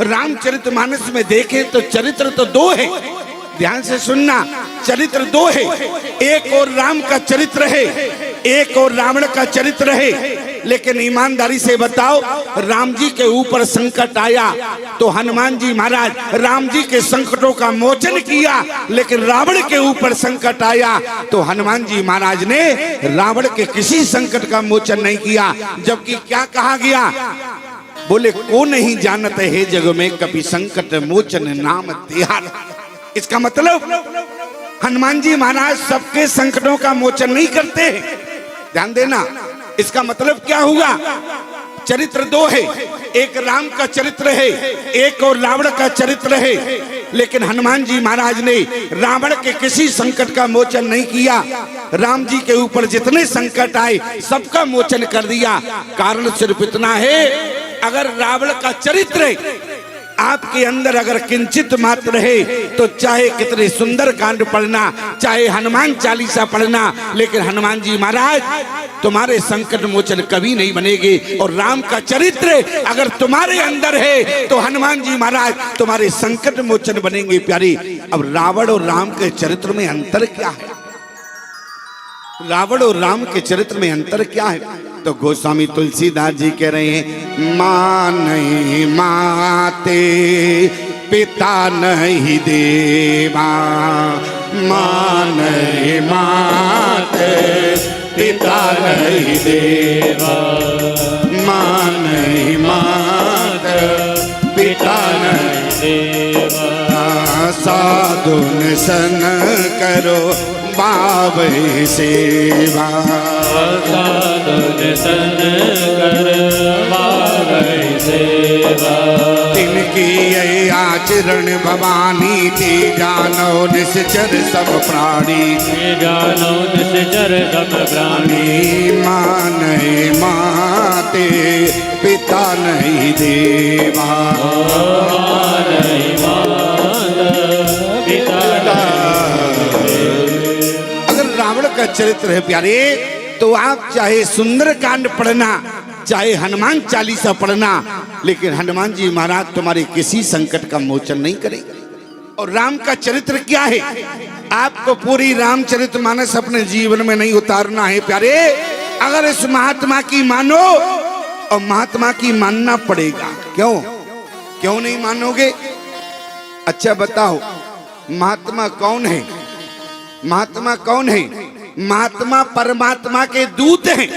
रामचरितमानस में देखें तो चरित्र तो दो है, ध्यान से सुनना, चरित्र दो है। एक और राम का चरित्र है, एक और रावण का चरित्र है। लेकिन ईमानदारी से बताओ, राम जी के ऊपर संकट आया तो हनुमान जी महाराज राम जी के संकटों का मोचन किया, लेकिन रावण के ऊपर संकट आया तो हनुमान जी महाराज ने रावण के किसी संकट का मोचन नहीं किया। जबकि क्या कहा गया, बोले को नहीं जानत है जग में कभी संकट मोचन नाम तिहार। इसका मतलब हनुमान जी महाराज सबके संकटों का मोचन नहीं करते, ध्यान देना। इसका मतलब क्या हुआ, चरित्र दो है, एक राम का चरित्र है, एक और रावण का चरित्र है। लेकिन हनुमान जी महाराज ने रावण के किसी संकट का मोचन नहीं किया। राम जी के ऊपर जितने संकट आए सबका मोचन कर दिया। कारण सिर्फ इतना है, अगर रावण का चरित्र आपके अंदर अगर किंचित मात्र है तो चाहे कितने सुंदर कांड पढ़ना, चाहे हनुमान चालीसा पढ़ना, लेकिन हनुमान जी महाराज तुम्हारे संकट मोचन कभी नहीं बनेंगे। और राम का चरित्र अगर तुम्हारे अंदर है तो हनुमान जी महाराज तुम्हारे संकट मोचन बनेंगे प्यारी। अब रावण और राम के चरित्र में अंतर क्या है, रावण और राम के चरित्र में अंतर क्या है? तो गोस्वामी तुलसीदास जी कह रहे हैं, माँ नहीं माते पिता नहीं देवा, माँ नहीं माते पिता नहीं देवा, माँ नहीं माते पिता नहीं देवा। साधु सन करो बाबे सेवा, साधु सन कर बाबे सेवा। तिनकी ये आचरण भवानी थी, जानो निश्चर सब प्राणी, जानो निश्चर सब प्राणी। माँ नहीं माते पिता नहीं देवा, माँ नहीं माता पिता रावण का चरित्र है प्यारे, तो आप चाहे सुंदर कांड पढ़ना, चाहे हनुमान चालीसा पढ़ना, लेकिन हनुमान जी महाराज तुम्हारे किसी संकट का मोचन नहीं करेंगे। और राम का चरित्र क्या है, आपको पूरी रामचरितमानस अपने जीवन में नहीं उतारना है प्यारे। अगर इस महात्मा की मानो, और महात्मा की मानना पड़ेगा। क्यों क्यों नहीं मानोगे? अच्छा बताओ, महात्मा कौन है? महात्मा कौन है? महात्मा परमात्मा के दूत हैं,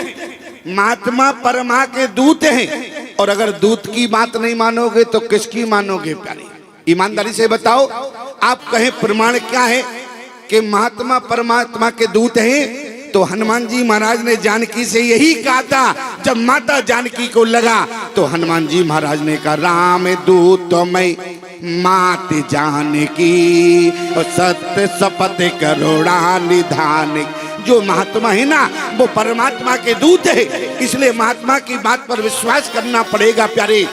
महात्मा परमा के दूत हैं। और अगर दूत की बात नहीं मानोगे तो किसकी मानोगे प्यारे? ईमानदारी से बताओ, आप कहें प्रमाण क्या है कि महात्मा परमात्मा के दूत हैं? तो हनुमान जी महाराज ने जानकी से यही कहा था। जब माता जानकी को लगा तो हनुमान जी महाराज ने कहा, राम दूत मैं मात जानकी, और सत्य शपथ करोड़ा निधान। जो महात्मा है ना, वो परमात्मा के दूत है, इसलिए महात्मा की बात पर विश्वास करना पड़ेगा प्यारे।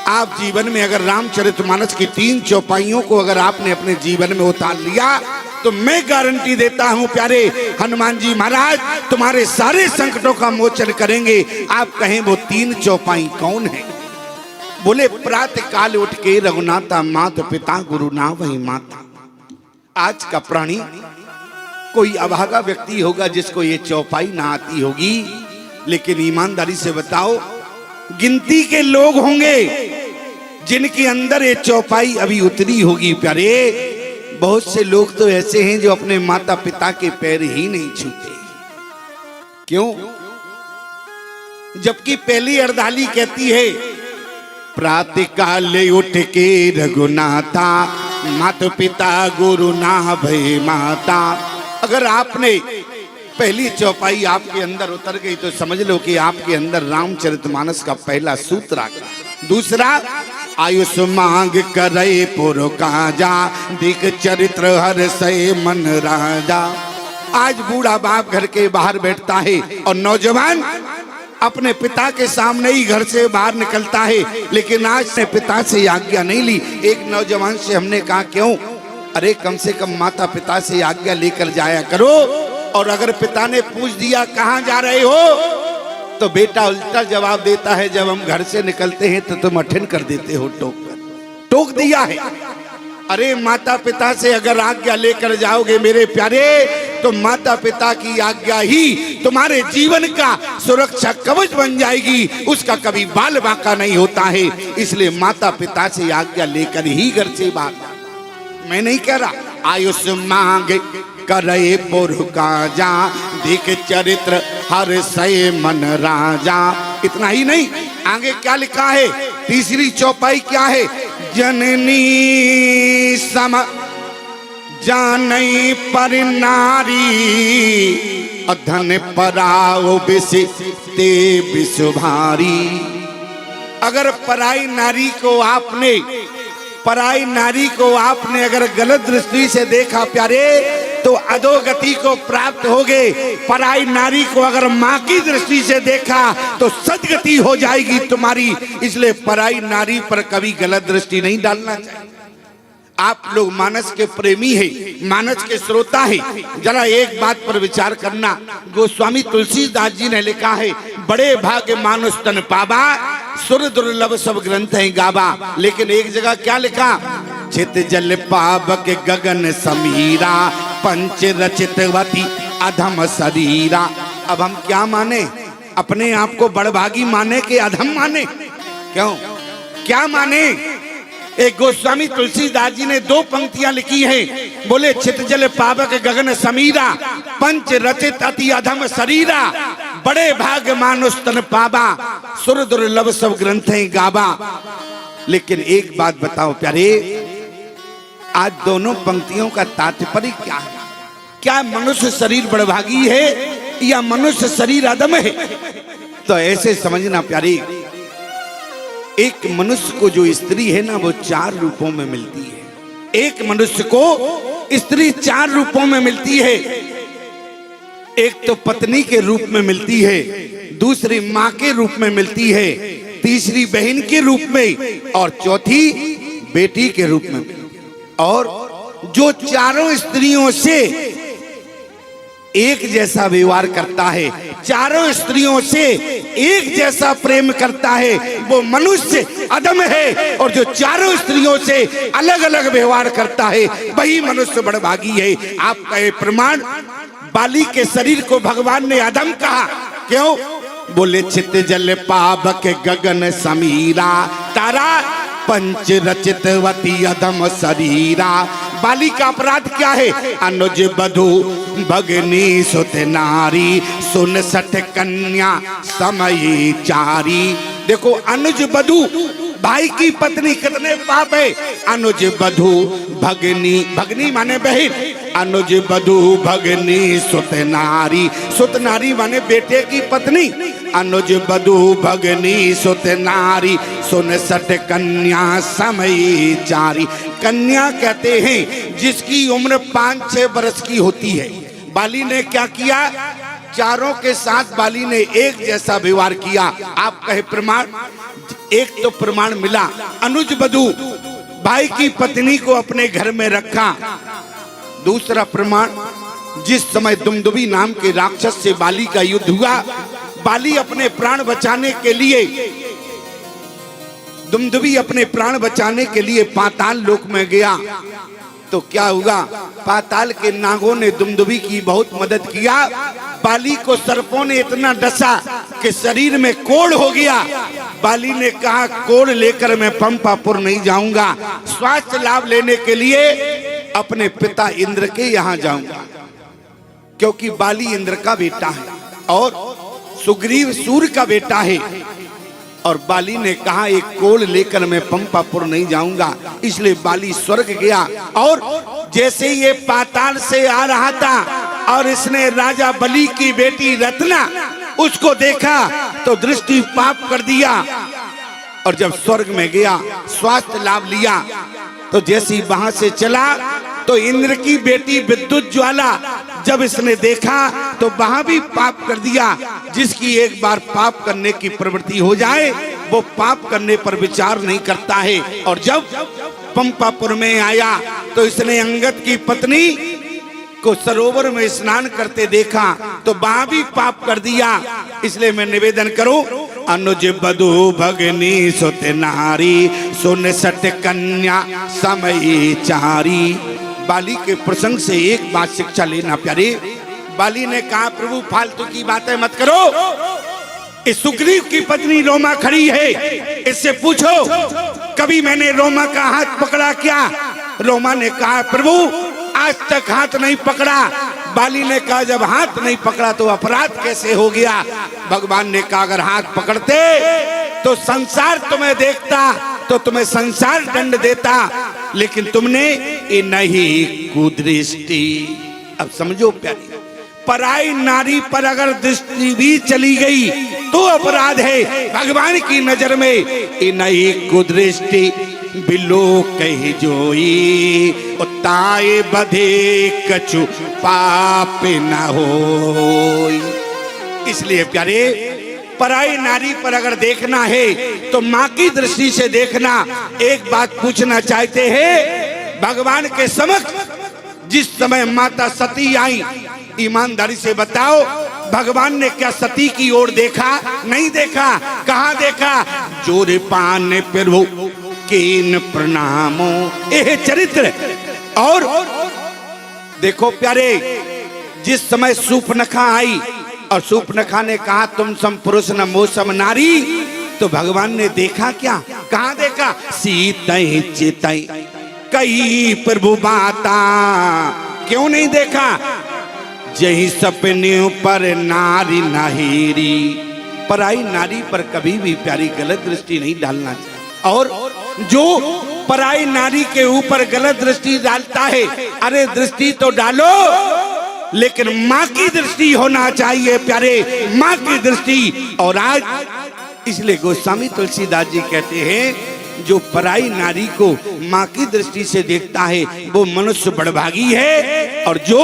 आप जीवन में अगर रामचरितमानस की 3 चौपाइयों को अगर आपने अपने जीवन में उतार लिया तो मैं गारंटी देता हूं प्यारे, हनुमान जी महाराज तुम्हारे सारे संकटों का मोचन करेंगे। आप कहें वो 3 चौपाई कौन है? बोले, प्रातः काल उठ के रघुनाथा मात पिता गुरु ना वही माता। आज का प्राणी कोई अभागा व्यक्ति होगा जिसको ये चौपाई ना आती होगी, लेकिन ईमानदारी से बताओ, गिनती के लोग होंगे जिनके अंदर ये चौपाई अभी उतरी होगी प्यारे। बहुत से लोग तो ऐसे हैं जो अपने माता पिता के पैर ही नहीं छूते। क्यों? जबकि पहली अर्धाली कहती है, प्रातः काल उठ के रघुनाथा माता पिता गुरु ना भय माता। अगर आपने पहली चौपाई आपके अंदर उतर गई तो समझ लो कि आपके अंदर रामचरितमानस का पहला सूत्र आ गया। दूसरा, आयुष मांग करे पुर काजा, दिख चरित्र हर सय मन राजा। आज बूढ़ा बाप घर के बाहर बैठता है और नौजवान अपने पिता के सामने ही घर से बाहर निकलता है, लेकिन आज ने पिता से आज्ञा नहीं ली। एक नौजवान से हमने कहा, क्यों? अरे कम से कम माता पिता से आज्ञा लेकर जाया करो। और अगर पिता ने पूछ दिया कहाँ जा रहे हो, तो बेटा उल्टा जवाब देता है, जब हम घर से निकलते हैं तो तुम अठिन कर देते हो, टोक दिया है। अरे माता पिता से अगर आज्ञा लेकर जाओगे मेरे प्यारे, तो माता पिता की आज्ञा ही तुम्हारे जीवन का सुरक्षा कवच बन जाएगी, उसका कभी बाल बांका नहीं होता है। इसलिए माता पिता से आज्ञा लेकर ही घर से बाहर। मैं नहीं कह रहा आयुष मांगे करे पुरका जा, देख चरित्र हर सय मन राजा। इतना ही नहीं, आगे क्या लिखा है, तीसरी चौपाई क्या है, जननी सम जानई पर नारी, अधन पराओ बिसि ते बिसुभारी। अगर पराई नारी को आपने अगर गलत दृष्टि से देखा प्यारे, तो अधोगति को प्राप्त होगे। पराई नारी को अगर माँ की दृष्टि से देखा तो सदगति हो जाएगी तुम्हारी। इसलिए पराई नारी पर कभी गलत दृष्टि नहीं डालना चाहिए। आप लोग मानस के प्रेमी है, मानस के श्रोता है, जरा एक बात पर विचार करना। गोस्वामी तुलसीदास जी ने लिखा है, बड़े भाग्य मानुष तन पावा, सुर दुर्लभ सब ग्रंथ है गावा। लेकिन एक जगह क्या लिखा, चित जल पावक गगन समीरा, पंच रचितवती अधम शरीरा। अब हम क्या माने, अपने आप को बड़भागी माने कि अधम माने? क्यों, क्या माने? एक गोस्वामी तुलसीदास जी ने 2 पंक्तियां लिखी हैं, बोले चित जल पावक गगन समीरा, पंच रचित अति अधम शरीरा, बड़े भाग्य मानुष तन पावा, सुर दुर्लभ सब ग्रंथ गावा। लेकिन एक बात बताओ प्यारे, आज दोनों पंक्तियों का तात्पर्य क्या है? क्या मनुष्य शरीर बड़भागी है या मनुष्य शरीर अधम है? तो ऐसे समझना प्यारे, एक मनुष्य को जो स्त्री है ना, वो 4 रूपों में मिलती है। एक मनुष्य को स्त्री 4 रूपों में मिलती है। एक तो पत्नी के रूप में मिलती है, दूसरी माँ के रूप में मिलती है, तीसरी बहन के रूप में, और चौथी बेटी के रूप में। और जो चारों स्त्रियों से एक जैसा व्यवहार करता है, चारों स्त्रियों से एक जैसा प्रेम करता है, वो मनुष्य अधम है। और जो चारों स्त्रियों से अलग अलग व्यवहार करता है, वही मनुष्य बड़भागी है। आपका ये प्रमाण, बाली के शरीर को भगवान ने अधम कहा, क्यों? बोले चित जल पावक गगन समीरा, तारा पंच रचितवती अधम शरीरा। बाली का अपराध क्या है? अनुज बधु भगनी सुत नारी, सुन सठ कन्या समय चारी। देखो, अनुज बधु भाई की पत्नी कितने पाप है। अनुज बधु भगनी, भगनी माने बहन, अनुज बधु भगनी सुत नारी, सुत नारी माने बेटे की पत्नी। अनुज बधु भगनी सुत नारी, सुन सठ कन्या समय चारी। कन्या कहते हैं जिसकी उम्र 5-6 वर्ष की होती है। बाली ने क्या किया? चारों के साथ बाली ने एक जैसा व्यवहार किया। आप कहे प्रमाण? एक तो प्रमाण मिला, अनुज बधू भाई की पत्नी को अपने घर में रखा। दूसरा प्रमाण, जिस समय दुमदुभी नाम के राक्षस से बाली का युद्ध हुआ, बाली अपने प्राण बचाने के लिए, दुमदुभी अपने प्राण बचाने के लिए पाताल लोक में गया। तो क्या हुआ? पाताल के नागों ने दुमदुभी की बहुत मदद किया। बाली को सर्पों ने इतना डसा कि शरीर में कोढ़ हो गया। बाली ने कहा, कोढ़ लेकर मैं पंपापुर नहीं जाऊंगा, स्वास्थ्य लाभ लेने के लिए अपने पिता इंद्र के यहाँ जाऊंगा, क्योंकि बाली इंद्र का बेटा है और सुग्रीव सूर्य का बेटा है। और बाली ने कहा, एक कोल लेकर मैं पंपापुर नहीं जाऊंगा। इसलिए बाली स्वर्ग गया। और जैसे ये पाताल से आ रहा था और इसने राजा बलि की बेटी रत्ना उसको देखा तो दृष्टि पाप कर दिया। और जब स्वर्ग में गया, स्वास्थ्य लाभ लिया, तो जैसे वहां से चला तो इंद्र की बेटी विद्युत ज्वाला जब इसने देखा तो वहां भी पाप कर दिया। जिसकी एक बार पाप करने की प्रवृत्ति हो जाए, वो पाप करने पर विचार नहीं करता है। और जब पंपापुर में आया तो इसने अंगद की पत्नी को सरोवर में स्नान करते देखा तो वहां भी पाप कर दिया। इसलिए मैं निवेदन करूं, अनुज बधु भगनी सुत नारी सुन सट कन्या समय चारी। बाली के प्रसंग से एक बात शिक्षा लेना प्यारे। बाली ने कहा प्रभु फालतू की बातें मत करो, इस सुग्रीव की पत्नी रोमा खड़ी है, इससे पूछो कभी मैंने रोमा का हाथ पकड़ा क्या? रोमा ने कहा प्रभु आज तक हाथ नहीं पकड़ा। बाली ने कहा जब हाथ नहीं पकड़ा तो अपराध कैसे हो गया? भगवान ने कहा अगर हाथ पकड़ते तो संसार तुम्हें देखता तो तुम्हें संसार दंड देता, लेकिन तुमने ये नहीं कुदृष्टि। अब समझो प्यारी, पराई नारी पर अगर दृष्टि भी चली गई तो अपराध है भगवान की नजर में। ये नहीं कुदृष्टि बिलो कह जोई ताए बधे कछु पाप न होई। इसलिए प्यारे पराई नारी पर अगर देखना है तो माँ की दृष्टि से देखना। एक बात पूछना चाहते हैं, भगवान के समक्ष जिस समय माता सती आई, ईमानदारी से बताओ भगवान ने क्या सती की ओर देखा? नहीं देखा। कहाँ देखा? जोरे पान प्रभु केन प्रणामो, यह चरित्र। और देखो प्यारे, जिस समय सूर्पनखा आई और सूर्पनखा ने कहा तुम सम पुरुष न मोसम नारी, तो भगवान ने देखा क्या? कहाँ देखा? सीतई चितई कई प्रभु बाता। क्यों नहीं देखा? जही सपने पर नारी नाहिरी। पराई नारी पर कभी भी प्यारी गलत दृष्टि नहीं डालना चाहिए। और जो पराई नारी के ऊपर गलत दृष्टि डालता है, अरे दृष्टि तो डालो लेकिन माँ की दृष्टि होना चाहिए प्यारे, माँ की दृष्टि। और आज इसलिए गोस्वामी तुलसीदास जी कहते हैं जो पराई नारी को माँ की दृष्टि से देखता है वो मनुष्य बड़भागी है, और जो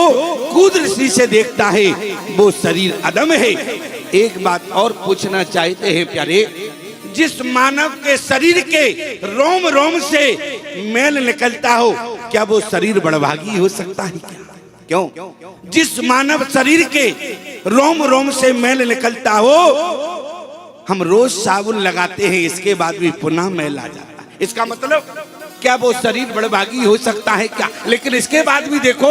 कुदृष्टि से देखता है वो शरीर अदम है। एक बात और पूछना चाहते हैं प्यारे, जिस मानव के शरीर के रोम रोम से मैल निकलता हो, क्या वो शरीर बड़भागी हो सकता है क्या? क्यों? जिस मानव शरीर के रोम रोम से मैल निकलता हो, हम रोज साबुन लगाते हैं इसके बाद भी पुनः मैल आ जाता है, इसका मतलब क्या वो शरीर बड़भागी हो सकता है क्या? लेकिन इसके बाद भी देखो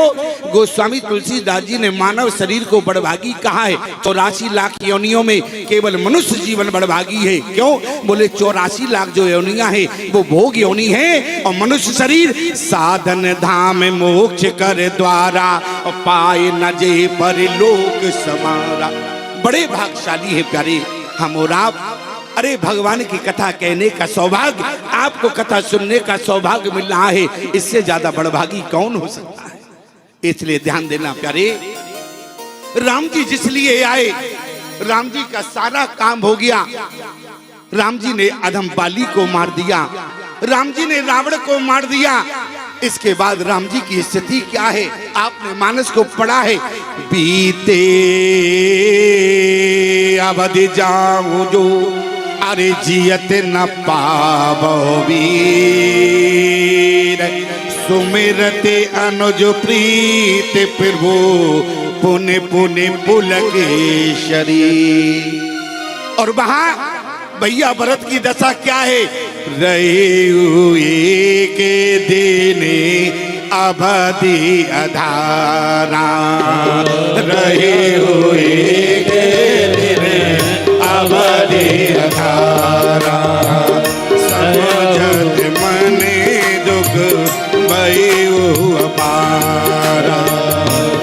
गोस्वामी तुलसीदास जी ने मानव शरीर को बड़भागी कहा है। 84 लाख योनियों में केवल मनुष्य जीवन बड़भागी है। क्यों? बोले 84 लाख जो योनियां है वो भोग योनि है, और मनुष्य शरीर साधन धाम मोक्ष कर द्वारा पाए न जे पर लोक समारा। बड़े भाग्यशाली है प्यारे हम और आप। अरे भगवान की कथा कहने का सौभाग्य, आपको कथा सुनने का सौभाग्य मिल रहा है, इससे ज्यादा बड़भागी कौन हो सकता है? इसलिए ध्यान देना प्यारे, राम जी जिस लिए आए, राम जी का सारा काम हो गया। राम जी ने अधम बाली को मार दिया, राम जी ने रावण को मार दिया। इसके बाद राम जी की स्थिति क्या है? आपने मानस को पढ़ा है, बीते अवधि जाऊं जो अरे जियत न पावो वीर, सुमिरते अनुज प्रीत प्रभु पुण्य पुण्य पुलकेश्वरी। और वहां भैया भरत की दशा क्या है? रहे हुए के देने अवधि अधारा, रहे हुए के देने अवधि अधारा, समझत मने दुख भयो अपारा,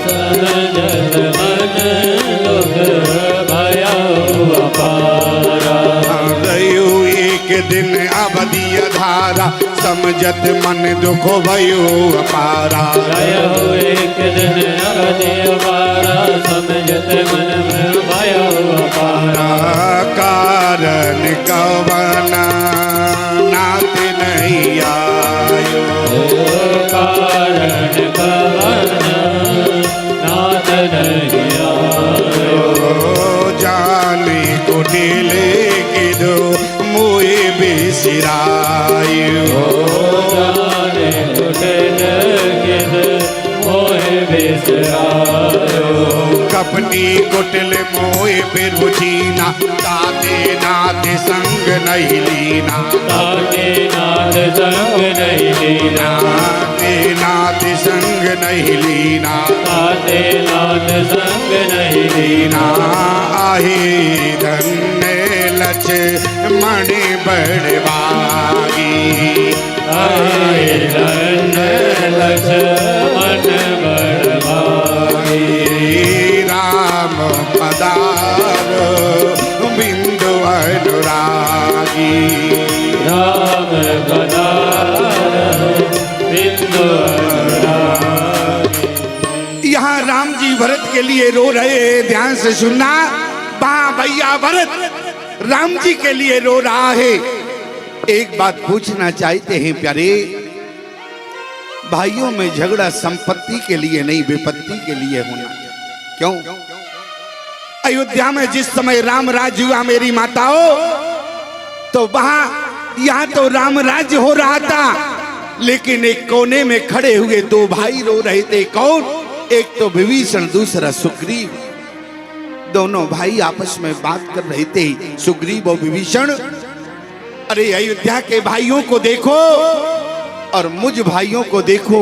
समझत मन दुख भयो अपारा। रयो एक दिन अवधि अधारा, समझत मन दुख भयो अपारा, रयो एक दिन अवधि अपारा, समझत मन भयो अपारा। कारण कवना नाथ नहीं आयो, कारण कवना नाथ नहीं आयो, जाने को दिले के दो मोए बिसरायो, जाने को दिले के दो मोए बिसरायो। की कुटिल मोए फिर जीना, ताते नाथ संग नहीं लीना, ताके नाथ संग नहीं लीना, ताते नाथ संग नहीं लीना, ताते नाथ संग नहीं लीना। आहे धन्य लक्ष्मण बड़भागी, आए धन्य लक्ष्मण बड़भागी, राम पधारो बिंदु अनुरागी, राम पधारो बिंदु अनुरागी। यहाँ राम जी भरत के लिए रो रहे हैं, ध्यान से सुनना। भैया भरत राम जी के लिए रो रहा है। एक बात पूछना चाहते हैं प्यारे भाइयों में झगड़ा संपत्ति के लिए नहीं, विपत्ति के लिए होना। क्यों? अयोध्या में जिस समय राम राज्य हुआ मेरी माताओं, तो वहां यहां तो राम राज्य हो रहा था, लेकिन एक कोने में खड़े हुए दो भाई रो रहे थे। कौन? एक तो विभीषण, दूसरा सुग्रीव। दोनों भाई आपस में बात कर रहे थे, सुग्रीव और विभीषण। अरे अयोध्या के भाइयों को देखो और मुझ भाइयों को देखो,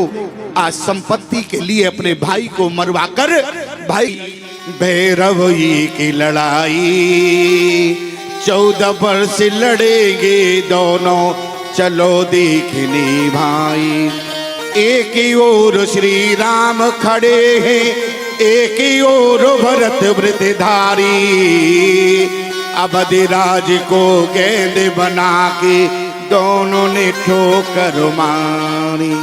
आज संपत्ति के लिए अपने भाई को मरवाकर, भाई भैरव की लड़ाई 14 वर्ष लड़ेंगे दोनों, चलो देखने भाई। एक ही ओर श्री राम खड़े हैं, एक ही ओर भरत वृद्धधारी, अवधिराज को गेंद बना के दोनों ने ठोकर मारी।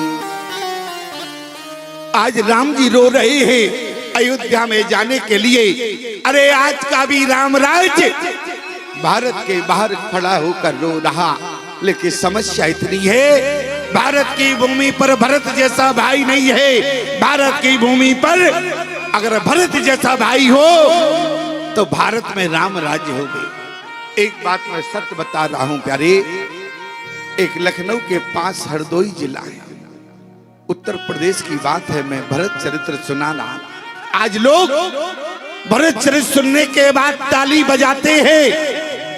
आज राम जी रो रहे हैं अयोध्या में जाने के लिए। अरे आज का भी राम राज्य भारत के बाहर खड़ा होकर रो रहा, लेकिन समस्या इतनी है, भारत की भूमि पर भरत जैसा भाई नहीं है। भारत की भूमि पर अगर भरत जैसा भाई हो तो भारत में राम राज्य हो गए। एक बात मैं सत्य बता रहा हूं प्यारे, एक लखनऊ के पास हरदोई जिला है, उत्तर प्रदेश की बात है। मैं भरत चरित्र सुना रहा, आज लोग भरत चरित्र सुनने के बाद ताली बजाते हैं।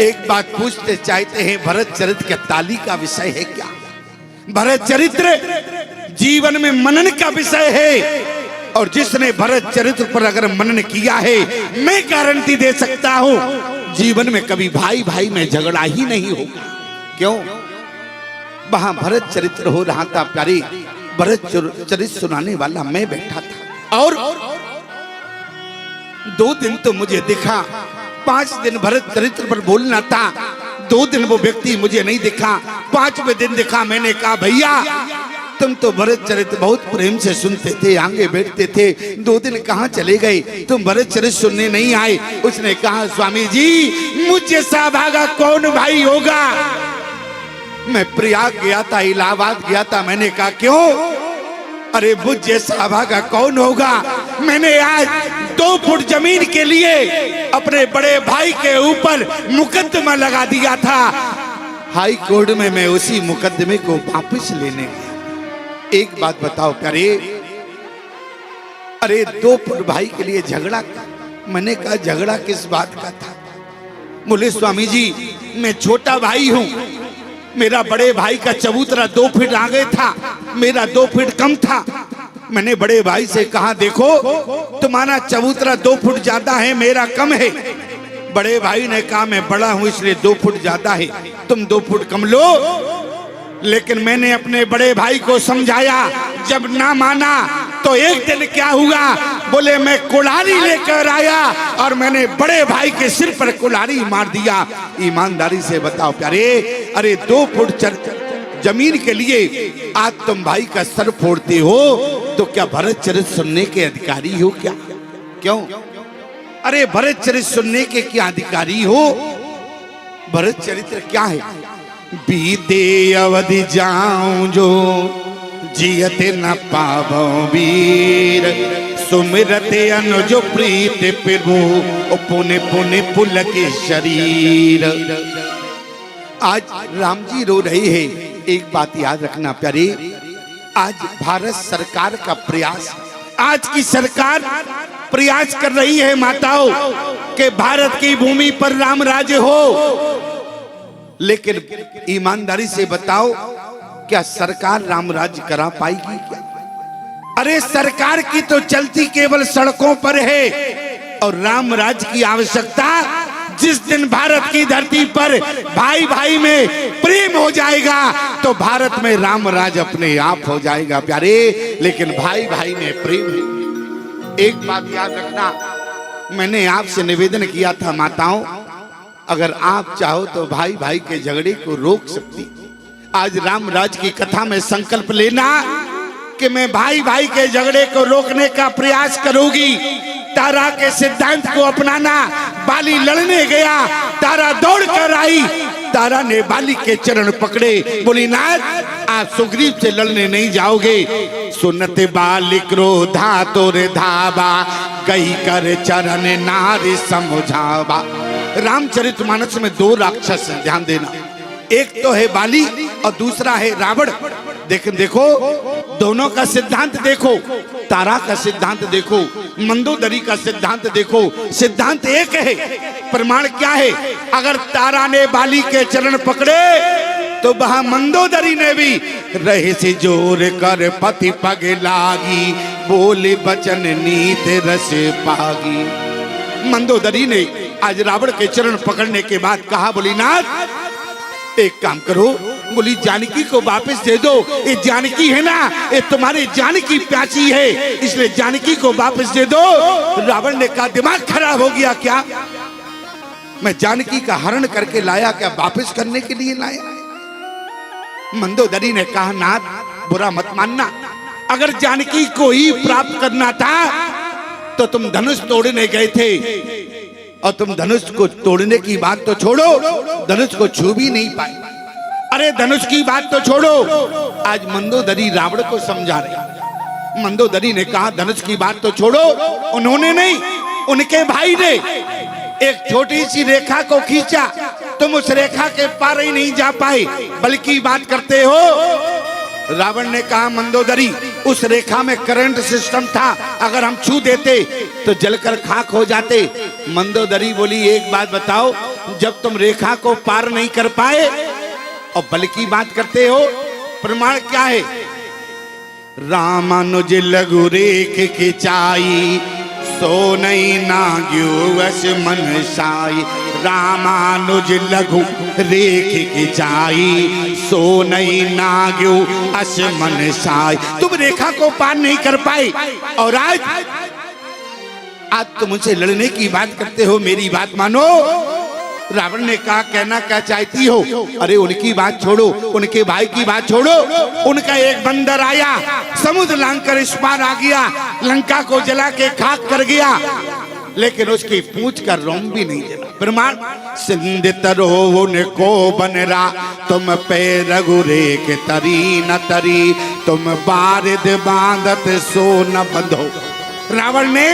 एक बात पूछते चाहते हैं, भरत चरित्र का ताली का विषय है क्या? भरत चरित्र जीवन में मनन का विषय है, और जिसने भरत चरित्र पर अगर मनन किया है, मैं गारंटी दे सकता हूं जीवन में कभी भाई भाई में झगड़ा ही नहीं होगा। क्यों? वहां भरत चरित्र हो रहा था प्यारी, भरत चरित्र सुनाने वाला मैं बैठा था, और 2 दिन तो मुझे दिखा, 5 दिन भरत चरित्र पर बोलना था, 2 दिन वो व्यक्ति मुझे नहीं दिखा, 5वें दिन दिखा। मैंने कहा भैया तुम तो भरत चरित्र बहुत प्रेम से सुनते थे, आगे बैठते थे, 2 दिन कहाँ चले गए? तुम भरत चरित्र सुनने नहीं आए? उसने कहा स्वामी जी मुझ जैसा भागा कौन भाई होगा? मैं प्रयाग गया था, इलाहाबाद गया था। मैंने कहा क्यों? अरे मुझ जैसा भागा कौन होगा? मैंने आज 2 फुट जमीन के लिए अपने बड़े भाई के ऊपर मुकदमा लगा दिया था। हाई कोर्ट में मैं उसी मुकदमे को वापस लेने गया। एक बात बताओ प्यारे, अरे 2 फुट भाई के लिए झगड़ा? मैंने कहा झगड़ा किस बात का था? बोले स्वामी जी मैं छोटा भाई हूं, मेरा बड़े भाई का चबूतरा 2 फीट आगे था, मेरा 2 फीट कम था। मैंने बड़े भाई से कहा देखो तुम्हारा चबूतरा 2 फुट ज्यादा है, मेरा कम है। बड़े भाई ने कहा मैं बड़ा हूं इसलिए 2 फुट ज्यादा है, तुम 2 फुट कम लो। लेकिन मैंने अपने बड़े भाई को समझाया, जब ना माना तो एक दिन क्या हुआ? बोले मैं कुल्हाड़ी लेकर आया और मैंने बड़े भाई के सिर पर कुल्हाड़ी मार दिया। ईमानदारी से बताओ प्यारे, अरे 2 फुट जमीन के लिए आज तुम भाई का सर फोड़ते हो, तो क्या भरत चरित्र सुनने के अधिकारी हो क्या? क्यों? अरे भरत चरित्र सुनने के क्या अधिकारी हो? भरत चरित्र क्या है? बीते अवधि जाऊं जो जियत न पावो वीर, सुमिरते अनुज प्रीत प्रभु पुण्य पुण्य पुल के शरीर। आज राम जी रो रहे हैं। एक बात याद रखना प्यारे, आज भारत सरकार का प्रयास, आज की सरकार प्रयास कर रही है माताओं कि भारत की भूमि पर राम राज्य हो, लेकिन ईमानदारी से बताओ क्या सरकार राम राज्य करा पाएगी क्या? अरे सरकार की तो चलती केवल सड़कों पर है, और राम राज्य की आवश्यकता जिस दिन भारत की धरती पर भाई भाई में प्रेम हो जाएगा तो भारत में राम राज्य अपने आप हो जाएगा प्यारे। लेकिन भाई भाई में प्रेम है। एक बात याद रखना, मैंने आपसे निवेदन किया था माताओं, अगर आप चाहो तो भाई भाई के झगड़े को रोक सकती। आज राम राज्य की कथा में संकल्प लेना कि मैं भाई भाई के झगड़े को रोकने का प्रयास करूंगी। तारा के सिद्धांत को अपनाना। बाली लड़ने गया, तारा दौड़ कर आई, तारा ने बाली के चरण पकड़े, बोली नाथ आप सुग्रीव से लड़ने नहीं जाओगे। सुनते बाली क्रोधा तोरे धाबा, कही कर चरण नारी समझावा। रामचरितमानस में दो राक्षस हैं, ध्यान देना, एक तो है बाली और दूसरा है रावण। देखो दोनों का सिद्धांत देखो, तारा का सिद्धांत देखो, मंदोदरी का सिद्धांत देखो, सिद्धांत एक है, प्रमाण क्या है? अगर तारा ने बाली के चरण पकड़े तो वहां मंदोदरी ने भी रहे से जोर कर पति पग लागी, बोले बचन नीत रस पागी। मंदोदरी ने आज रावण के चरण पकड़ने के बाद कहा, बोली नाथ एक काम करो, बोली जानकी को वापस दे दो। ये जानकी है ना, ये तुम्हारी जानकी प्यासी है, इसलिए जानकी को वापस दे दो। रावण ने कहा दिमाग खराब हो गया क्या? मैं जानकी का हरण करके लाया क्या वापस करने के लिए लाया? मंदोदरी ने कहा नाथ बुरा मत मानना, अगर जानकी को ही प्राप्त करना था तो तुम धनुष तोड़ने गए थे, और तुम धनुष को तोड़ने की बात तो छोड़ो, धनुष को छू भी नहीं पाए। अरे धनुष की बात तो छोड़ो, आज मंदोदरी रावण को समझा रही। मंदोदरी ने कहा धनुष की बात तो छोड़ो, उन्होंने नहीं उनके भाई ने एक छोटी सी रेखा को खींचा, तुम उस रेखा के पार ही नहीं जा पाए, बल्कि बात करते हो। रावण ने कहा मंदोदरी उस रेखा में करंट सिस्टम था, अगर हम छू देते तो जलकर खाक हो जाते। मंदोदरी बोली एक बात बताओ, जब तुम रेखा को पार नहीं कर पाए और बल की बात करते हो, प्रमाण क्या है? रामानुज लघु रेख खिंचाई, सो नहीं नाग्यो वश मन साई। रामानुज लघु रेख खिंचाई, सो नहीं नाग्यो अस मन साई। तुम रेखा को पार नहीं कर पाए और आज तुम मुझसे लड़ने की बात करते हो, मेरी बात मानो। रावण ने कहा कहना क्या चाहती हो? अरे उनकी बात छोड़ो, उनके भाई की बात छोड़ो, उनका एक बंदर आया समुद्र लांघकर इस पार आ गया, लंका को जला के खाक कर गया, लेकिन उसकी पूंछ का रोम भी नहीं जला। प्रमाण सिंध तरो उनको बनरा, तुम पे रघुरे के तरी न तरी, तुम बारिद बांधत सो न बंधो। रावण ने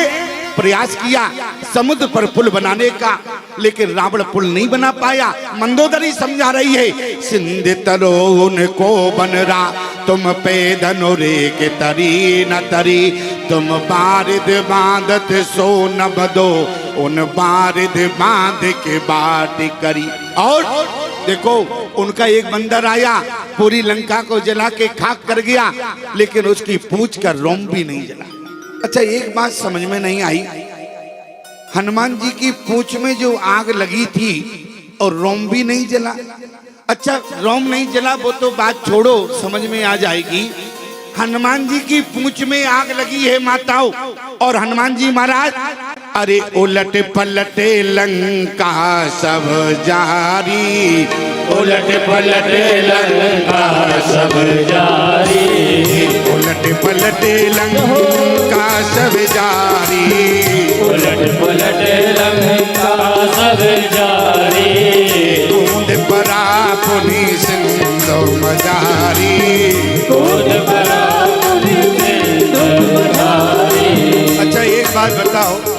प्रयास किया समुद्र पर पुल बनाने का, लेकिन रावण पुल नहीं बना पाया। मंदोदरी समझा रही है सिंध तरो उनको बनरा, तुम पे धनुरे के तरी न तरी, तुम बारिद बांधत सो न बंधो, उन बारिद बांध के बाट करी। और देखो उनका एक बंदर आया, पूरी लंका को जला के खाक कर गया, लेकिन उसकी पूंछ का रोम भी नहीं जला। अच्छा एक बात समझ में नहीं आई, हनुमान जी की पूंछ में जो आग लगी थी और रोम भी नहीं जला। अच्छा रोम नहीं जला वो तो बात छोड़ो, समझ में आ जाएगी। हनुमान जी की पूंछ में आग लगी है माताओं, और हनुमान जी महाराज अरे उलट पलटे लंका सब जारी, उलट पलट लंका सब जारी, उलट पलटे लंका सब जारी, उलट पलट लंका सब जारी, कूद परा पुनि सिंधु मजारी, कूद परा पुनि सिंधु मजारी। अच्छा एक बात बताओ,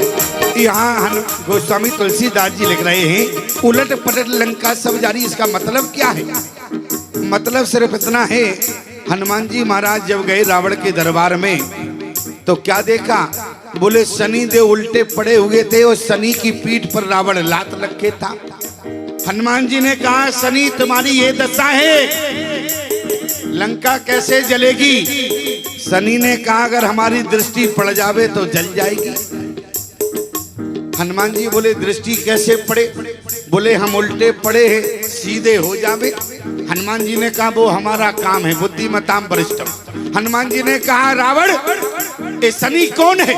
यहाँ गोस्वामी तुलसीदास जी लिख रहे हैं उलट पलट लंका सब जारी, इसका मतलब क्या है? मतलब सिर्फ इतना है, हनुमान जी महाराज जब गए रावण के दरबार में तो क्या देखा? बोले शनि देव उल्टे पड़े हुए थे और शनि की पीठ पर रावण लात रखे था। हनुमान जी ने कहा शनि तुम्हारी ये दशा है, लंका कैसे जलेगी? शनि ने कहा अगर हमारी दृष्टि पड़ जावे तो जल जाएगी। हनुमान जी बोले दृष्टि कैसे पड़े? बोले हम उल्टे पड़े हैं, सीधे हो जावे। हनुमान जी ने कहा वो हमारा काम है, बुद्धिमताम वरिष्ठम। हनुमान जी ने कहा रावण ये शनि कौन है?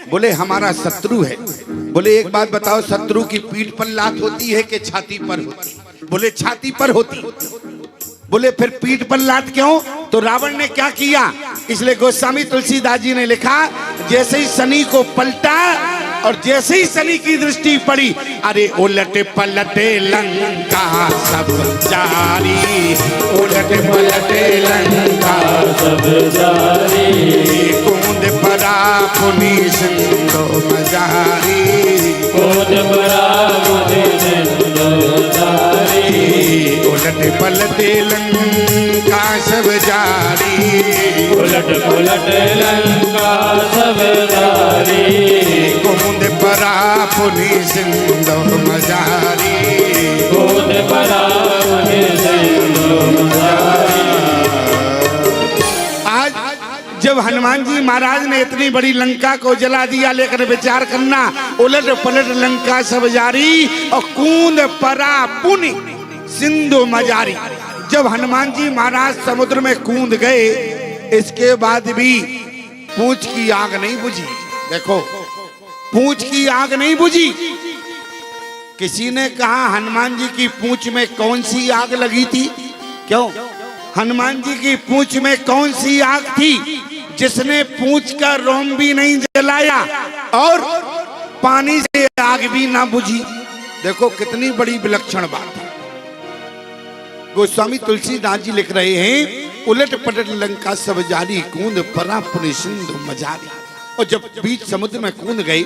बोले हमारा शत्रु है। बोले एक बात बताओ, शत्रु की पीठ पर लात होती है कि छाती पर होती? बोले छाती पर होती। बोले फिर पीठ पर लात क्यों? तो रावण ने क्या किया? इसलिए गोस्वामी तुलसीदास जी ने लिखा जैसे ही शनि को पलटा और जैसे ही शनि की दृष्टि पड़ी, अरे उलटे पलटे लंका सब जारी, उलटे पलटे लंका सब जारी, कूद परा पुनि सिंधु मजारी, कूद परा पुनि सिंधु मजारी, उलटे पलटे लंका सब जारी, उलट पुलट लंका सब जारी, कूद परा पुनि सिंधु मजारी, कूद परा पुनि सिंधु मजारी। आज जब हनुमान जी महाराज ने इतनी बड़ी लंका को जला दिया, लेकर विचार करना उलट पलट लंका सब जारी और कूद परा पुनि सिंधु मजारी। जब हनुमान जी महाराज समुद्र में कूद गए, इसके बाद भी पूंछ की आग नहीं बुझी। देखो पूंछ की आग नहीं बुझी। किसी ने कहा हनुमान जी की पूंछ में कौन सी आग लगी थी? क्यों? हनुमान जी की पूंछ में कौन सी आग थी जिसने पूंछ का रोम भी नहीं जलाया और पानी से आग भी ना बुझी? देखो कितनी बड़ी विलक्षण बात है। गोस्वामी तुलसीदास जी लिख रहे हैं उलट पलट लंका सब जारी, कूद परा पुनि सिंधु मजारी। और जब बीच समुद्र में कूद गए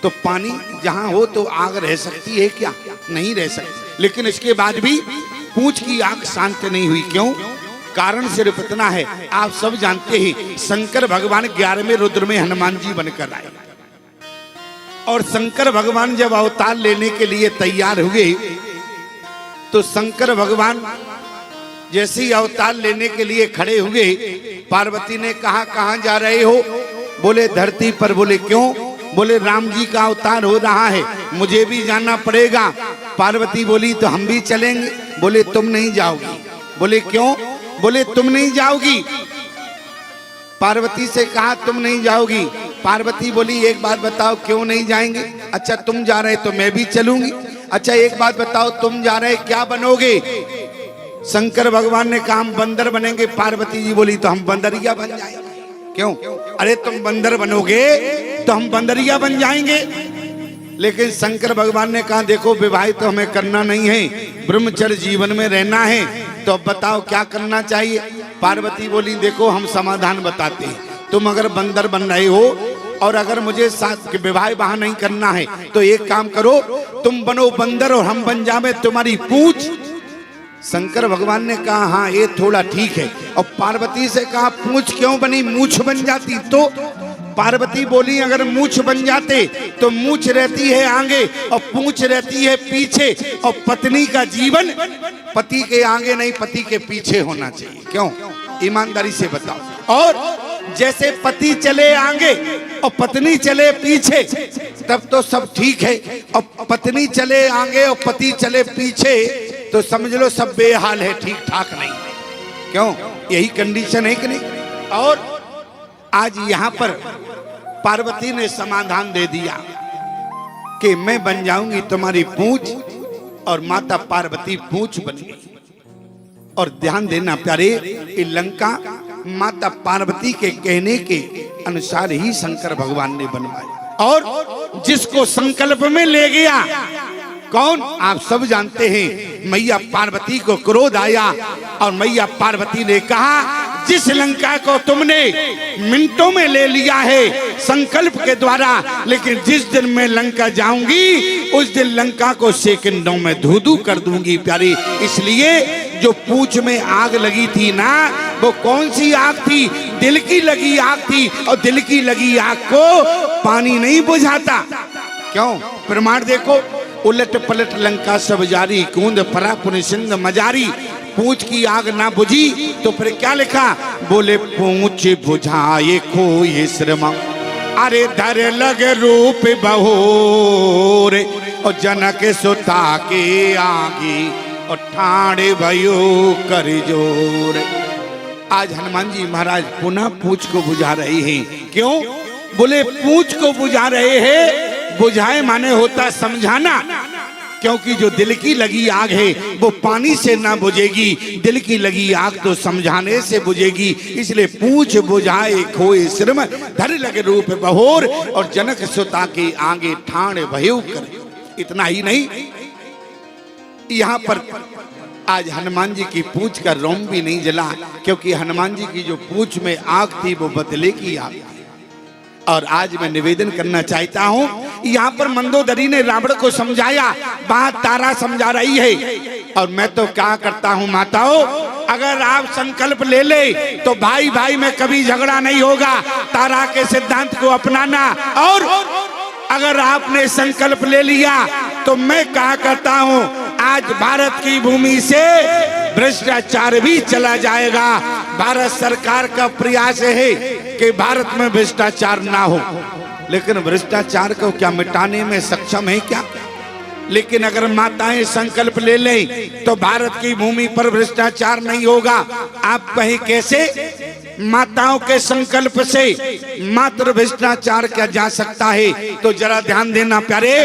तो पानी जहां हो तो आग रह सकती है क्या? नहीं रह सकती। लेकिन इसके बाद भी पूंछ की आग शांत नहीं हुई। क्यों? कारण सिर्फ इतना है, आप सब जानते हैं शंकर भगवान 11वें रुद्र में हनुमान जी बनकर आए और शंकर भगवान जब अवतार लेने के लिए तैयार हुए तो शंकर भगवान जैसे ही अवतार लेने के लिए खड़े हुए, पार्वती ने कहा कहां जा रहे हो? बोले धरती पर। बोले क्यों? बोले राम जी का अवतार हो रहा है, मुझे भी जाना पड़ेगा। पार्वती बोली तो हम भी चलेंगे। बोले तुम नहीं जाओगी। बोले क्यों? बोले तुम नहीं जाओगी। पार्वती से कहा तुम नहीं जाओगी। पार्वती बोली एक बात बताओ क्यों नहीं जाएंगे? अच्छा तुम जा रहे तो मैं भी चलूंगी। अच्छा एक बात बताओ तुम जा रहे क्या बनोगे? शंकर भगवान ने कहा हम बंदर बनेंगे। पार्वती जी बोली तो हम बंदरिया बन जाएंगे। क्यों? अरे तुम बंदर बनोगे तो हम बंदरिया बन जाएंगे। लेकिन शंकर भगवान ने कहा देखो विवाह तो हमें करना नहीं है, ब्रह्मचर्य जीवन में रहना है, तो अब बताओ क्या करना चाहिए? पार्वती बोली देखो हम समाधान बताते हैं। तुम अगर बंदर बन रहे हो और अगर मुझे साथ विवाह वहां नहीं करना है तो एक काम करो, तुम बनो बंदर और हम बन जावे तुम्हारी पूंछ। शंकर भगवान ने कहा हाँ ये थोड़ा ठीक है। और पार्वती से कहा पूंछ क्यों बनी? मूछ बन जाती तो? पार्वती बोली अगर मूछ बन जाते तो मूछ रहती है आगे और पूंछ रहती है पीछे, और पत्नी का जीवन पति के आगे नहीं पति के पीछे होना चाहिए। क्यों? ईमानदारी से बताओ। और जैसे पति चले आगे और पत्नी चले पीछे तब तो सब ठीक है, और पत्नी चले आगे और पति चले पीछे तो समझ लो सब बेहाल है, ठीक ठाक नहीं। क्यों? यही कंडीशन है कि नहीं? और आज यहाँ पर पार्वती ने समाधान दे दिया कि मैं बन जाऊंगी तुम्हारी पूंछ, और माता पार्वती पूंछ बन गई। और ध्यान देना प्यारे, ये लंका माता पार्वती के कहने के अनुसार ही शंकर भगवान ने बनवाया। और जिसको संकल्प में ले गया कौन? आप सब जानते हैं। मैया पार्वती को क्रोध आया और मैया पार्वती ने कहा जिस लंका को तुमने मिनटों में ले लिया है संकल्प के द्वारा, लेकिन जिस दिन मैं लंका जाऊंगी उस दिन लंका को सेकंडों में धू-धू कर दूंगी प्यारी। इसलिए जो पूंछ में आग लगी थी ना, वो कौन सी आग थी? दिल की लगी आग थी। और दिल की लगी आग को पानी नहीं बुझाता। क्यों? प्रमाण देखो, उलट पलट लंका सब जारी, कूंद परा पुनि सिंध मजारी, पूंछ की आग ना बुझी। तो फिर क्या लिखा? बोले पूंछ बुझाए खोए श्रम, अरे धर लग रूप बहोर, और जनक सुता के आगे और ठाणे भयो कर जोर। आज हनुमान जी महाराज पुनः पूंछ को बुझा रहे हैं। क्यों? बोले पूंछ को बुझा रहे हैं। बुझाए माने होता समझाना, क्योंकि जो दिल की लगी आग है वो पानी से ना बुझेगी, दिल की लगी आग तो समझाने से बुझेगी। इसलिए पूंछ बुझाए खोए श्रम, धर लगे रूप बहोर, और जनक सुता के आगे ठाण भयो कर। इतना ही नहीं, यहाँ पर आज हनुमान जी की पूंछ का रोम भी नहीं जला, क्योंकि हनुमान जी की जो पूंछ में आग थी वो बदले की आग थी। और आज मैं निवेदन करना चाहता हूं, यहाँ पर मंदोदरी ने रावण को समझाया, बात तारा समझा रही है। और मैं तो क्या करता हूं माताओं, अगर आप संकल्प ले ले तो भाई भाई में कभी झगड़ा नहीं होगा, तारा के सिद्धांत को अपनाना। और अगर आपने संकल्प ले लिया तो मैं क्या करता हूं, आज भारत की भूमि से भ्रष्टाचार भी चला जाएगा। भारत सरकार का प्रयास है कि भारत में भ्रष्टाचार ना हो, लेकिन भ्रष्टाचार को क्या मिटाने में सक्षम है क्या? लेकिन अगर माताएं संकल्प ले लें तो भारत की भूमि पर भ्रष्टाचार नहीं होगा। आप कहें कैसे? माताओं के संकल्प से मात्र भ्रष्टाचार क्या जा सकता है? तो जरा ध्यान देना प्यारे,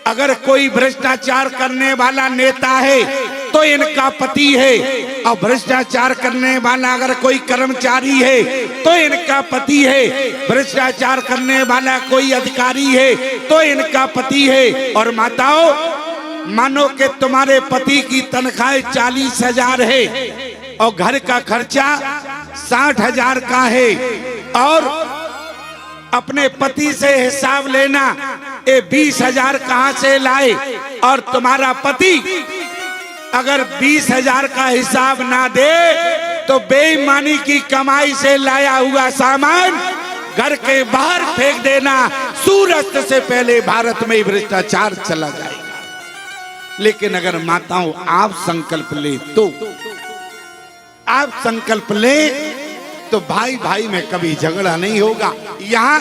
अगर कोई भ्रष्टाचार करने वाला नेता है तो इनका पति है, और भ्रष्टाचार करने वाला अगर कोई कर्मचारी है तो इनका पति है, भ्रष्टाचार करने वाला कोई अधिकारी है तो इनका पति है। और माताओं, मानो कि तुम्हारे पति की तनख्वाह 40,000 है और घर का खर्चा 60,000 का है, और अपने पति से हिसाब लेना, ये 20,000 कहां से लाए? और तुम्हारा पति अगर 20,000 का हिसाब ना दे तो बेईमानी की कमाई से लाया हुआ सामान घर के बाहर फेंक देना। सूर्यास्त से पहले भारत में भ्रष्टाचार चला जाएगा। लेकिन अगर माताओं आप संकल्प ले तो, आप संकल्प ले तो भाई भाई में कभी झगड़ा नहीं होगा। यहाँ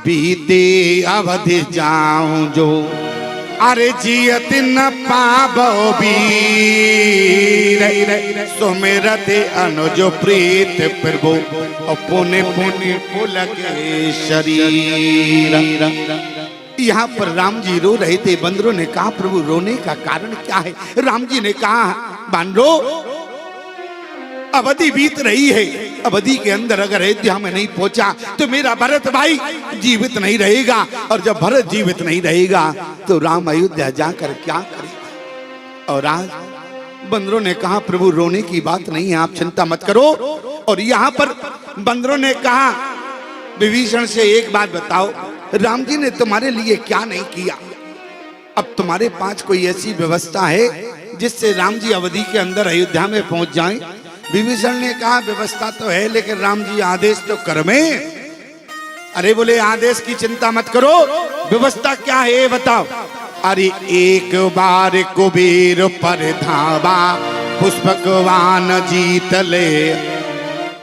बीते अवधि जाऊं जो, अरे जियत न पाबो बीर, सुमिरत अनुज प्रीत प्रभु, पुण्य पुण्य पुलके शरीर। यहाँ पर राम जी रो रहे थे। बंदरों ने कहा प्रभु रोने का कारण क्या है? राम जी ने कहा बांदरो, अवधि बीत रही है, अवधि के अंदर अगर अयोध्या में नहीं पहुंचा तो मेरा भरत भाई जीवित नहीं रहेगा, और जब भरत जीवित नहीं रहेगा तो राम अयोध्या जाकर क्या करेगा? और आज बंदरों ने कहा प्रभु रोने की बात नहीं है, आप चिंता मत करो। और यहाँ पर बंदरों ने कहा विभीषण से एक बात बताओ, राम जी ने तुम्हारे लिए क्या नहीं किया? अब तुम्हारे पास कोई ऐसी व्यवस्था है जिससे राम जी अवधि के अंदर अयोध्या में पहुंच जाएं? विभीषण ने कहा व्यवस्था तो है, लेकिन राम जी आदेश तो कर में। अरे बोले आदेश की चिंता मत करो, व्यवस्था क्या है ये बताओ। अरे एक बार कुबेर पर धावा, पुष्पक विमान जीत ले।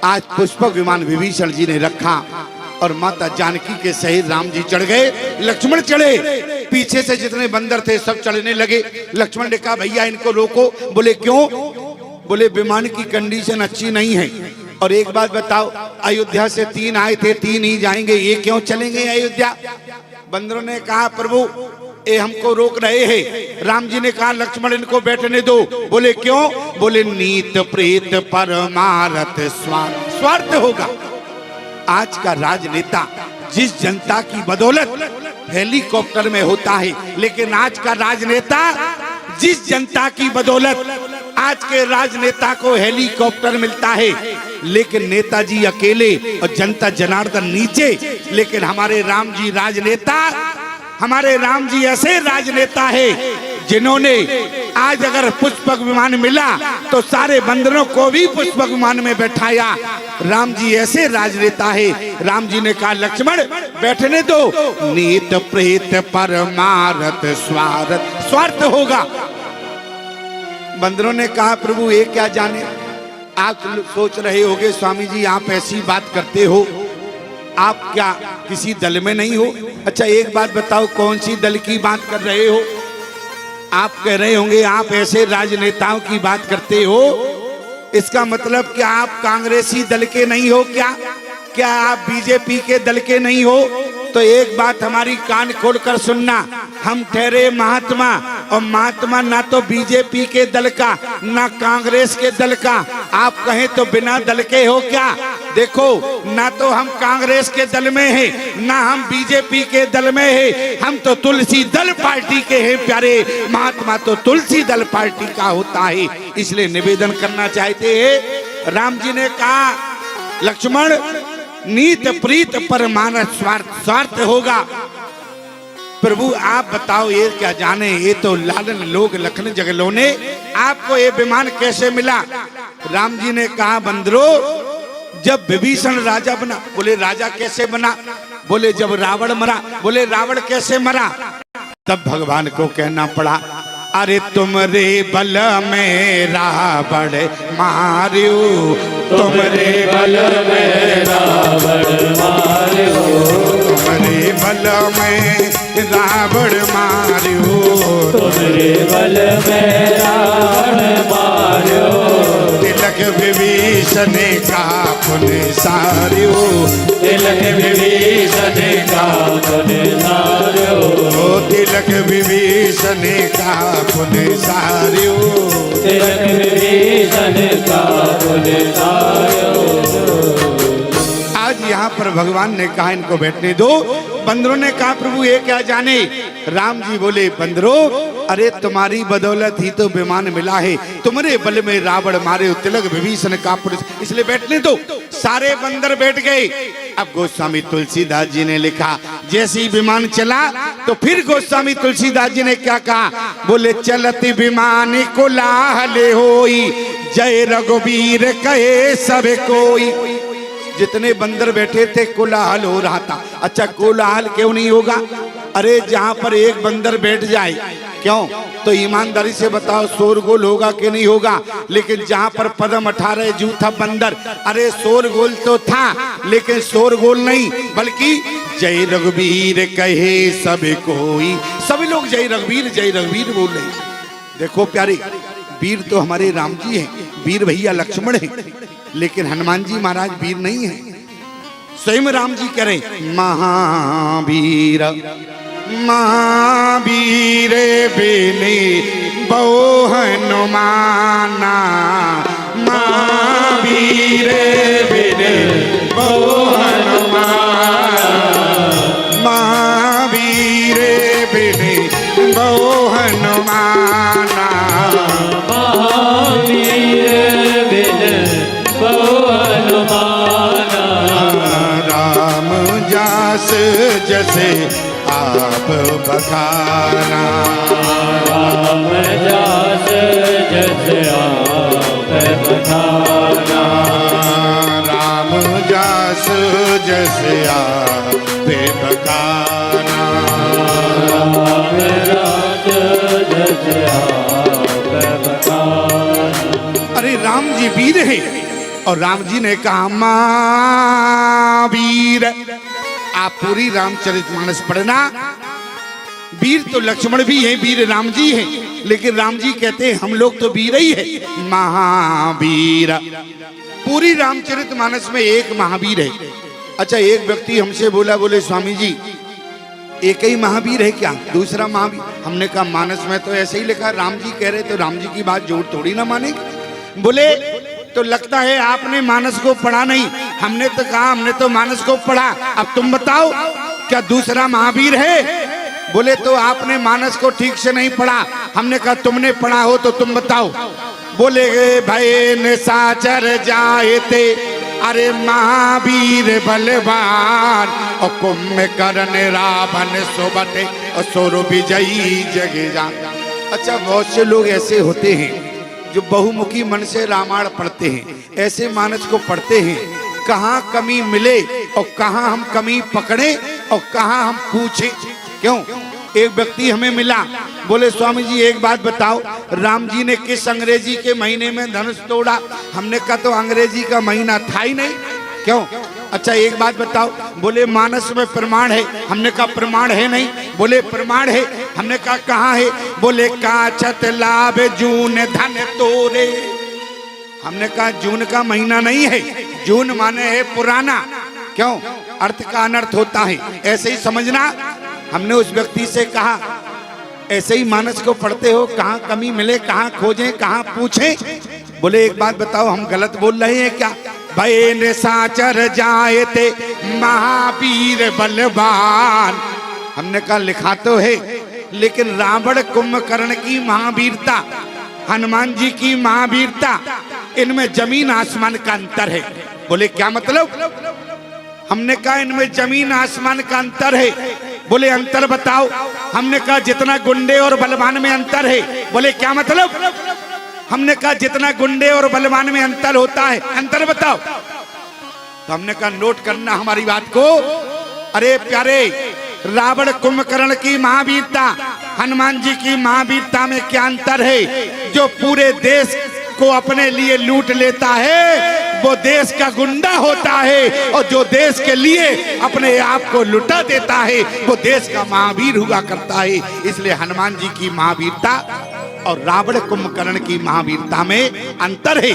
आज पुष्पक विमान विभीषण जी ने रखा और माता जानकी के सहित राम जी चढ़ गए, लक्ष्मण चढ़े, पीछे से जितने बंदर थे सब चढ़ने लगे। लक्ष्मण ने कहा भैया इनको रोको। बोले क्यों? बोले विमान की कंडीशन अच्छी नहीं है, और एक बात बताओ अयोध्या से 3 आए थे, 3 ही जाएंगे, ये क्यों चलेंगे अयोध्या? बंदरों ने कहा प्रभु ये हमको रोक रहे हैं। राम जी ने कहा लक्ष्मण इनको बैठने दो। बोले क्यों? बोले नीत प्रीत परमारथ स्वार्थ होगा। आज का राजनेता जिस जनता की बदौलत हेलीकॉप्टर में होता है, लेकिन आज का राजनेता जिस जनता की बदौलत आज के राजनेता को हेलीकॉप्टर मिलता है, लेकिन नेताजी अकेले और जनता जनार्दन नीचे। लेकिन हमारे राम जी राजनेता, हमारे राम जी ऐसे राजनेता है जिन्होंने आज अगर पुष्पक विमान मिला तो सारे बंदरों को भी पुष्पक विमान में बैठाया। राम जी ऐसे राजनेता है। राम जी ने कहा लक्ष्मण बैठने दो, नीत प्रीत परमारथ स्वार्थ स्वार्थ होगा। बंदरों ने कहा प्रभु ये क्या जाने, आप सोच रहे होगे स्वामी जी आप ऐसी बात करते हो, आप क्या किसी दल में नहीं हो? अच्छा एक बात बताओ कौन सी दल की बात कर रहे हो? आप कह रहे होंगे आप ऐसे राजनेताओं की बात करते हो, इसका मतलब क्या आप कांग्रेसी दल के नहीं हो? क्या आप बीजेपी के दल के नहीं हो? तो एक बात हमारी कान खोलकर सुनना, हम ठहरे महात्मा, और महात्मा ना तो बीजेपी के दल का ना कांग्रेस के दल का। आप कहें तो बिना दल के हो क्या? देखो ना तो हम कांग्रेस के दल में हैं ना हम बीजेपी के दल में हैं, हम तो तुलसी दल पार्टी के हैं प्यारे। महात्मा तो तुलसी दल पार्टी का होता है। इसलिए निवेदन करना चाहते हैं। राम जी ने कहा लक्ष्मण नीत प्रीत परमानस स्वार्थ होगा। प्रभु आप बताओ ये क्या जाने, ये तो लालन लोग लखन जगलोने, आपको ये विमान कैसे मिला? राम जी ने कहा बंदरो जब विभीषण राजा बना, बोले राजा कैसे बना? बोले जब रावण मरा। बोले रावण कैसे मरा? तब भगवान को कहना पड़ा अरे तुमरे बल में रावण मार्यो, तुमरे बल में रावण मार्यो, तुमरे बल में रावण मार्यो, तुमरे बल में रावण मार्यो, तिलक विभीषण का पुन सार्यो, तिलक विभीषण का पुन सार्यो, तिलक विभीषण का पुन सार्यो, तिलक विभीषण का पुन सार्यो। आज यहाँ पर भगवान ने कहा इनको बैठने दो। बंदरों ने कहा प्रभु ये क्या जाने? राम जी बोले बंदरों अरे तुम्हारी बदौलत ही तो विमान मिला है, तुम्हारे बल में रावण मारे, तिलक विभीषण का पुरुष, इसलिए बैठने दो। सारे बंदर बैठ गए। अब गोस्वामी तुलसीदास जी ने लिखा जैसे ही विमान चला तो फिर गोस्वामी तुलसीदास जी ने क्या कहा? बोले चलती विमान कोलाहल होई, जय रघुवीर कहे सब कोई। जितने बंदर बैठे थे कोलाहल हो रहा था। अच्छा कोलाहल क्यों नहीं होगा? अरे जहां पर एक बंदर बैठ जाए क्यों तो ईमानदारी से बताओ शोरगोल होगा कि नहीं होगा? लेकिन जहां पर पदम 18 जू था बंदर, अरे शोरगोल तो था लेकिन शोरगोल नहीं, बल्कि जय रघुवीर कहे सब कोई, सभी लोग जय रघुवीर बोल रहे। देखो प्यारे वीर तो हमारे राम जी हैं, वीर भैया लक्ष्मण हैं, लेकिन हनुमान जी महाराज वीर नहीं है। स्वयं राम जी कह रहे महावीर महावीर बिने बहु हनुमाना, महावीर बिने बहु हनुमाना, महावीर बिने बहु हनुमाना, महावीर बिन बहु हनुमाना, राम जास जैसे आप बखाना, राम जास जैसे आप बखाना, राम जास जैसे आप बखाना, राम जास जैसे आप बखाना। अरे राम जी वीर है और राम जी ने कहा महावीर। आप पूरी रामचरितमानस पढ़ना, वीर तो लक्ष्मण भी है, वीर राम जी हैं, लेकिन राम जी कहते हैं हम लोग तो वीर ही है, महावीर। पूरी रामचरितमानस में एक महावीर है। अच्छा एक व्यक्ति हमसे बोला, बोले स्वामी जी एक ही महावीर है क्या, दूसरा महावीर? हमने कहा मानस में तो ऐसे ही लिखा, राम जी कह रहे तो राम जी की बात जोड़ थोड़ी ना मानेंगे। बोले तो लगता है आपने मानस को पढ़ा नहीं। हमने तो कहा हमने तो मानस को पढ़ा, अब तुम बताओ क्या दूसरा महावीर है? बोले तो आपने मानस को ठीक से नहीं पढ़ा। हमने कहा तुमने पढ़ा हो तो तुम बताओ। बोले भय निशाचर जाए थे, अरे महावीर बलवान, और कुंभकर्ण रावण सोबते और सोरो विजयी जग जा। अच्छा, बहुत से लोग ऐसे होते हैं जो बहुमुखी मन से रामायण पढ़ते हैं, ऐसे मानस को पढ़ते हैं, कहाँ कमी मिले और कहाँ हम कमी पकड़े और कहाँ हम पूछें। क्यों? एक व्यक्ति हमें मिला, बोले स्वामी जी एक बात बताओ, राम जी ने किस अंग्रेजी के महीने में धनुष तोड़ा? हमने कहा तो अंग्रेजी का महीना था ही नहीं। क्यों? अच्छा एक बात बताओ। बोले मानस में प्रमाण है। हमने कहा प्रमाण है नहीं। बोले प्रमाण है। हमने कहा कहाँ है? बोले काछत लाभ जून धन तोरे। हमने कहा जून का महीना नहीं है, जून माने है पुराना। क्यों? अर्थ का अनर्थ होता है, ऐसे ही समझना। हमने उस व्यक्ति से कहा ऐसे ही मानस को पढ़ते हो, कहाँ कमी मिले कहाँ खोजें कहाँ पूछें? बोले एक बात बताओ, हम गलत बोल रहे हैं क्या? भय साचर जाए थे महावीर बलवान। हमने कहा लिखा तो है, लेकिन रावण कुंभकर्ण की महावीरता, हनुमान जी की महावीरता, इनमें जमीन आसमान का अंतर है। बोले क्या मतलब? हमने कहा इनमें जमीन आसमान का अंतर है। बोले अंतर बताओ। हमने कहा जितना गुंडे और बलवान में अंतर है। बोले क्या मतलब? हमने कहा जितना गुंडे और बलवान में अंतर होता है, अंतर बताओ। तो हमने कहा नोट करना हमारी बात को। अरे प्यारे, रावण कुंभकर्ण की महावीरता, हनुमान जी की महावीरता में क्या अंतर है? जो पूरे देश को अपने लिए लूट लेता है वो देश का गुंडा होता है, और जो देश के लिए अपने आप को लुटा देता है वो देश का महावीर हुआ करता है। इसलिए हनुमान जी की महावीरता और रावण कुंभकर्ण की महावीरता में अंतर है।